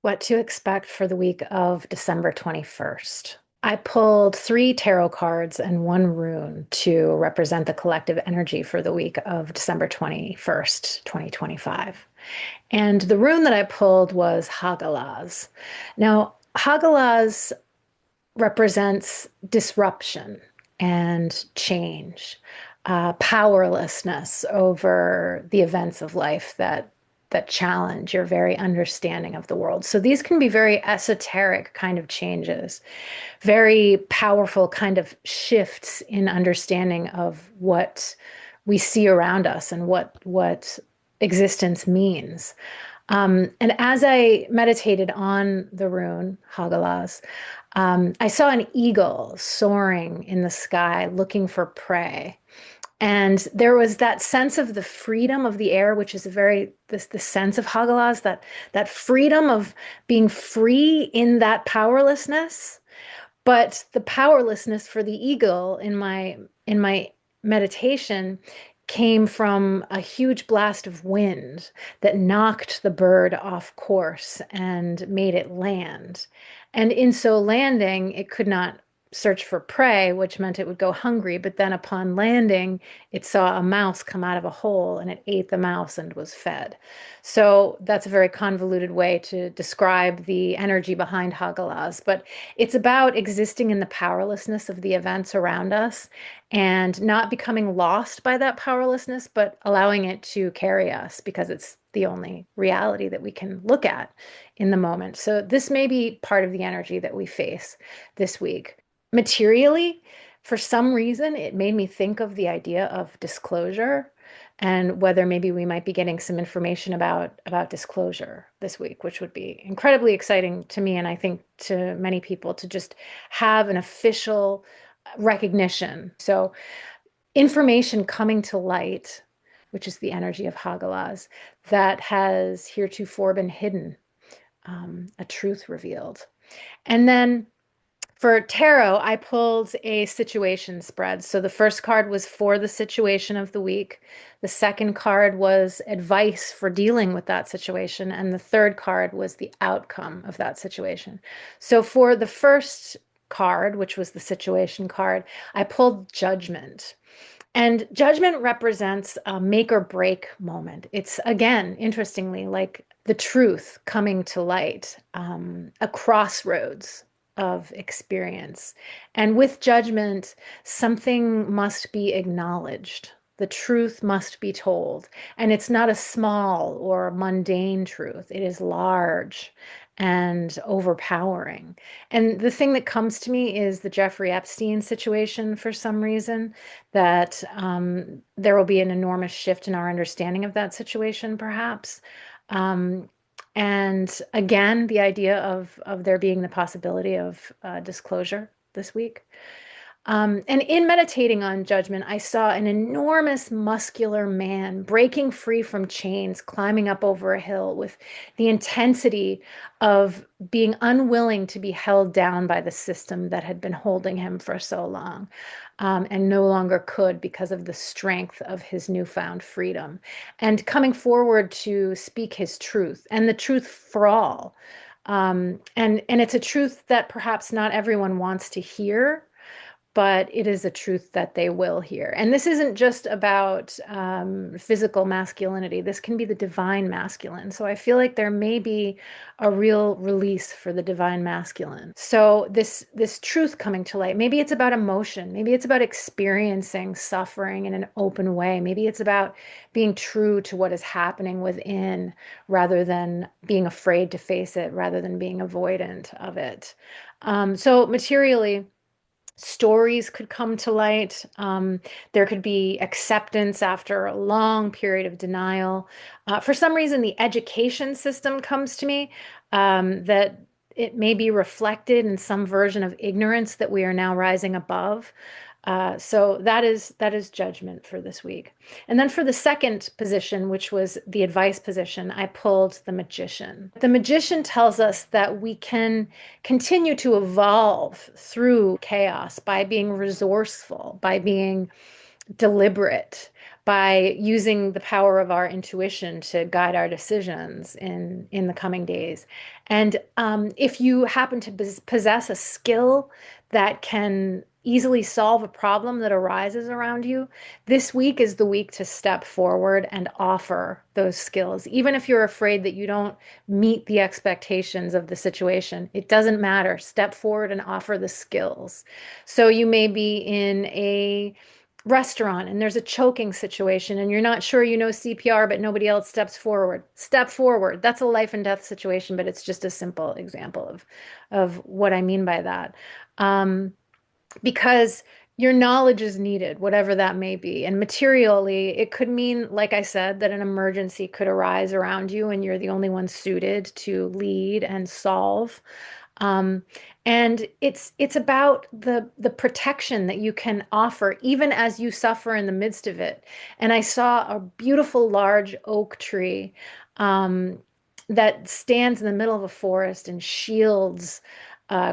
What to expect for the week of December 21st. I pulled three tarot cards and one rune to represent the collective energy for the week of December 21st, 2025. And the rune that I pulled was hagalaz. Now, hagalaz represents disruption and change, powerlessness over the events of life that challenge your very understanding of the world. So these can be very esoteric kind of changes, very powerful kind of shifts in understanding of what we see around us and what existence means. And as I meditated on the rune hagalaz, I saw an eagle soaring in the sky looking for prey. And there was that sense of the freedom of the air, which is a very the sense of hagalaz, that freedom of being free in that powerlessness. But the powerlessness for the eagle in my meditation came from a huge blast of wind that knocked the bird off course and made it land. And in so landing, it could not search for prey, which meant it would go hungry. But then upon landing, it saw a mouse come out of a hole and it ate the mouse and was fed. So that's a very convoluted way to describe the energy behind hagalaz. But it's about existing in the powerlessness of the events around us and not becoming lost by that powerlessness, but allowing it to carry us because it's the only reality that we can look at in the moment. So this may be part of the energy that we face this week. Materially, for some reason, it made me think of the idea of disclosure and whether maybe we might be getting some information about disclosure this week, which would be incredibly exciting to me and I think to many people to just have an official recognition. So information coming to light, which is the energy of hagalaz, that has heretofore been hidden, a truth revealed. And then for tarot, I pulled a situation spread. So the first card was for the situation of the week. The second card was advice for dealing with that situation. And the third card was the outcome of that situation. So for the first card, which was the situation card, I pulled judgment. And judgment represents a make or break moment. It's, again, interestingly, like the truth coming to light, a crossroads of experience. And with judgment, something must be acknowledged. The truth must be told. And it's not a small or mundane truth, it is large and overpowering. And the thing that comes to me is the Jeffrey Epstein situation for some reason, that there will be an enormous shift in our understanding of that situation, perhaps. Um, and again, the idea of there being the possibility of disclosure this week. And in meditating on judgment, I saw an enormous muscular man breaking free from chains, climbing up over a hill with the intensity of being unwilling to be held down by the system that had been holding him for so long, and no longer could because of the strength of his newfound freedom, and coming forward to speak his truth and the truth for all. And it's a truth that perhaps not everyone wants to hear, but it is a truth that they will hear. And this isn't just about physical masculinity. This can be the divine masculine. So I feel like there may be a real release for the divine masculine. So this truth coming to light, maybe it's about emotion. Maybe it's about experiencing suffering in an open way. Maybe it's about being true to what is happening within rather than being afraid to face it, rather than being avoidant of it. So materially, stories could come to light. There could be acceptance after a long period of denial. For some reason, the education system comes to me, that it may be reflected in some version of ignorance that we are now rising above. So that is judgment for this week. And then for the second position, which was the advice position, I pulled the magician. The magician tells us that we can continue to evolve through chaos by being resourceful, by being deliberate, by using the power of our intuition to guide our decisions in the coming days. And if you happen to possess a skill that can easily solve a problem that arises around you, this week is the week to step forward and offer those skills. Even if you're afraid that you don't meet the expectations of the situation, it doesn't matter. Step forward and offer the skills. So you may be in a restaurant and there's a choking situation and you're not sure you know CPR, but nobody else steps forward. Step forward. That's a life and death situation, but it's just a simple example of what I mean by that. Because your knowledge is needed, whatever that may be. And materially, it could mean, like I said, that an emergency could arise around you and you're the only one suited to lead and solve. Um, and it's about the protection that you can offer even as you suffer in the midst of it. And I saw a beautiful large oak tree that stands in the middle of a forest and shields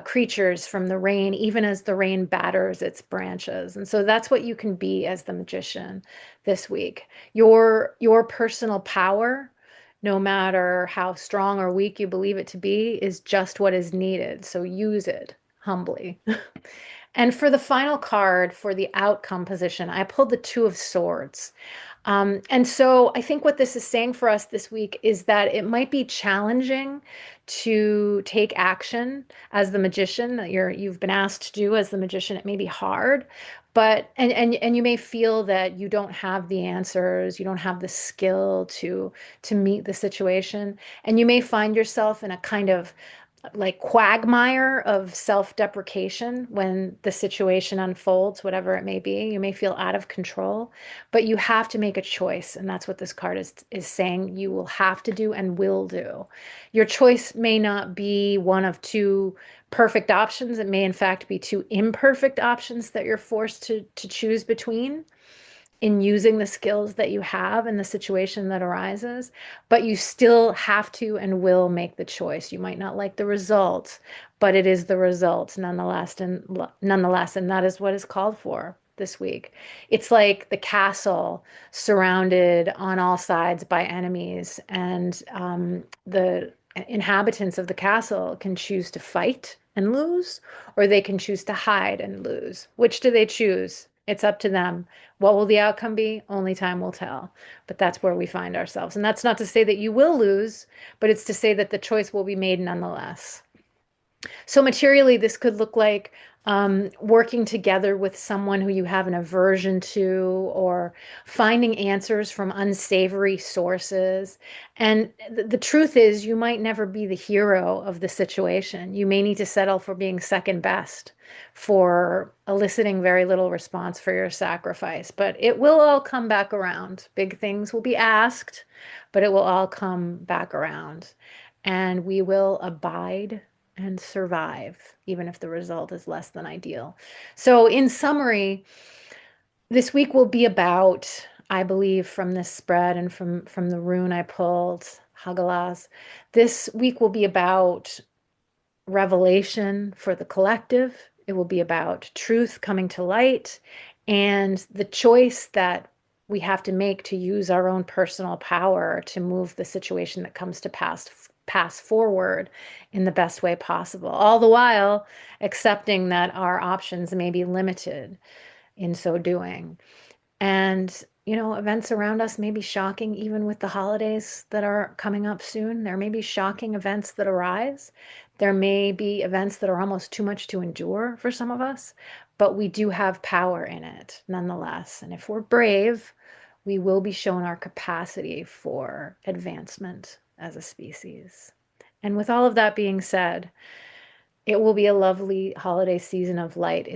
creatures from the rain, even as the rain batters its branches. And so that's what you can be as the magician this week. Your personal power, no matter how strong or weak you believe it to be, is just what is needed. So use it humbly. And for the final card for the outcome position, I pulled the Two of Swords. And so I think what this is saying for us this week is that it might be challenging to take action as the magician that you've been asked to do as the magician. It may be hard, but and you may feel that you don't have the answers, you don't have the skill to meet the situation, and you may find yourself in a kind of like quagmire of self-deprecation when the situation unfolds, whatever it may be. You may feel out of control, but you have to make a choice, and that's what this card is saying you will have to do and will do. Your choice may not be one of two perfect options. It may in fact be two imperfect options that you're forced to choose between in using the skills that you have in the situation that arises, but you still have to and will make the choice. You might not like the result, but it is the result nonetheless, and that is what is called for this week. It's like the castle surrounded on all sides by enemies, and the inhabitants of the castle can choose to fight and lose, or they can choose to hide and lose. Which do they choose? It's up to them. What will the outcome be? Only time will tell. But that's where we find ourselves. And that's not to say that you will lose, but it's to say that the choice will be made nonetheless. So materially, this could look like working together with someone who you have an aversion to, or finding answers from unsavory sources. And the truth is, you might never be the hero of the situation. You may need to settle for being second best, for eliciting very little response for your sacrifice. But it will all come back around. Big things will be asked, but it will all come back around. And we will abide and survive, even if the result is less than ideal. So, in summary, this week will be about, I believe, from this spread and from the rune I pulled, hagalaz, this week will be about revelation for the collective. It will be about truth coming to light and the choice that we have to make to use our own personal power to move the situation that comes to pass forward in the best way possible, all the while accepting that our options may be limited in so doing. And, events around us may be shocking, even with the holidays that are coming up soon. There may be shocking events that arise. There may be events that are almost too much to endure for some of us, but we do have power in it nonetheless. And if we're brave, we will be shown our capacity for advancement as a species. And with all of that being said, it will be a lovely holiday season of light.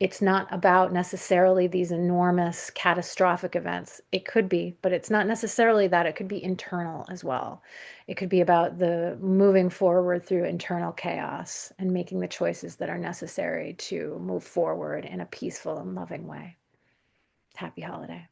It's not about necessarily these enormous catastrophic events. It could be, but it's not necessarily that. It could be internal as well. It could be about the moving forward through internal chaos and making the choices that are necessary to move forward in a peaceful and loving way. Happy holiday.